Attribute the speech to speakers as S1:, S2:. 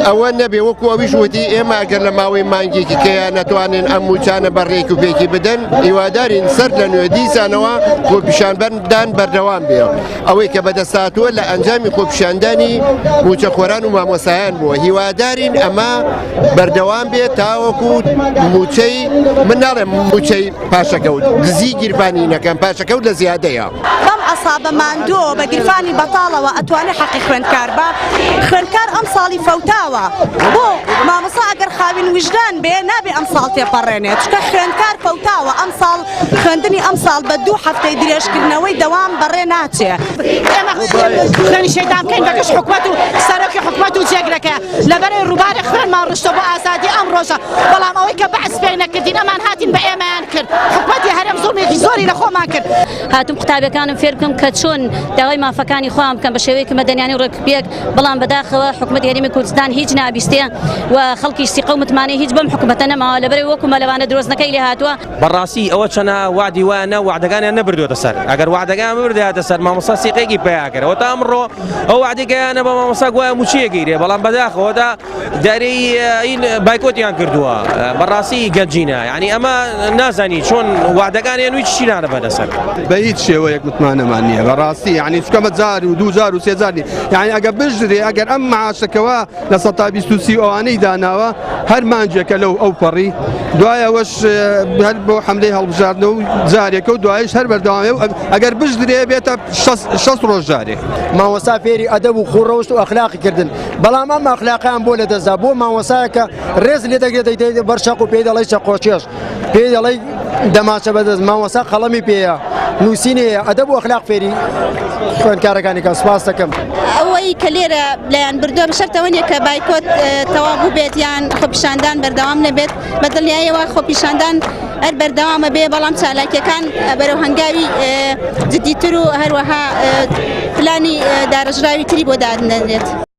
S1: ئەوە نەبێ وەکو ئەویش وتی ئێمە ئەگەر لە ماوەی مانگێکی کەیە نەتوانین ئەم موچانە بەڕێک و پێکی بدەن هیوادارین سەر لە نوێ دیسانەوە خۆپیشاندان بەردەوام بێ ئەوەی کە بەدەستهاتووە لە ئەنجامی خۆپیشاندانی موچەخۆران و مامۆسایان بووە هیوادارین ئەمە بەردەوام بێت تاوەکو موچەی من ناڵێم موچەی پاشەکەوت دزی گیرفانینەکەم پاشەکەوت لە زیادەیە
S2: بەم ئەسابە ماندووە بە گیرفانی بەتاڵەوە ئەتوانێت حەقی خوێندکار بە خوێندکار ئەم ساڵی فەوتاوە بۆ مامۆستا ئەگەر خاوین وجدان بێ نابێ ئەم ساڵ تێپەڕێنێت چکە خوێندکار فەوتاوە ئەم ساڵ خوێندنی ئەم ساڵ بە 2 هەفتەی درێژکردنەوەی دەوام بەڕێ ناچێ
S3: ئێمە خوێنی شەیدان بکەین بەگەش حکومەت و سەرۆکی حکومەت و جێگرەکە لەبەرەوەی ڕووباری خوێنمان ڕشتە بۆ ئازادی ئەم ڕۆژە بەڵام ئەوەی کە بەعس پێی نەکردین ئەمان هاتین بە ئێمەیان کرد حکومەتی هەرێم زوڵمێکی زۆری لە خۆمان کرد
S4: هاتم قوتابەکانم فێر بکەم کە چۆن داوای مافەکانی خۆم بکەم بە شێوەیەکی مەدەنیانی ڕێکپێک بەڵام بەداخەوە حکومەتی هەرێمی کوردستان هیچ نابیستێ و خەڵکی سیقە و متمانەی هیچ بەم حکومەتە نەماوە لەبەرەوەی وەکو مەلەوانە درۆزنەکەی لێ هاتووە
S5: بەڕاستی ئەوە چەنە وعدی وانە وعدەکانیان نەبردوێتە سەر ئەگەر وعدەکان ببردێتە سەر مامۆستا سیقەیەکی پێیاکەرەوە تا ئەمڕۆ ئەو وعدەکەیانە بە مامۆستا گوایە موچیەگەیرێ بەڵام بەداخەوەدا دارەی بایکۆتیان کردووە بەڕاستی گەنجینە یعنی ئەمە نازانی چۆن وعدەکانیان وی چی نانە بەدەسەر
S6: بە هیچ شێوەیەک متمانەمان نییە بەڕاستی یعنی چکەمە جار و 2000 و 3000 یعنی ئەگەر بژرێ ئەگەر ئەم معاشەکەەوە لە 120 ئەوانەی داناوە هەر مانجێکە لەو ئەو پەڕی دوایەوەش هەر بۆ حملەی هەڵبژاردنەوە و جارێکە و دوایش هەر بەردەوامێ و ئەگەر بژرێ بێتە 6 ڕۆژ جارێ
S7: مامۆستا فێری ئەدەب و خوڕەوشت و ئەخلاقی کردن بەڵام ئەم ئەخلاقیان بۆ لەدەستدا بۆ مامۆسایەکە ڕێز لێ دەگرێت بەرشەق و پێی دەڵی چەقۆچێش پێی دەڵی دەماچە بەدەست مامۆستا قەڵەمی پێەیە نووسینەیە ئەدەب و ئەخلاق فێری خوێندکارەکانی کە سوپاس دەکەم
S8: ئەوەی کە لێرە لایەن بردووە بەشەرتەوە نیە کە بایکۆت تەواو بوو بێت یان خۆپیشاندان بەردەوام نەبێت بەدڵنیاییەوە خۆپیشاندان هەر بەردەوامە بێ بەڵام چالاکیەکان بەرەو هەنگاوی جدیتر و هەروەها پلانی داڕژراوی تری بۆ دادنێت.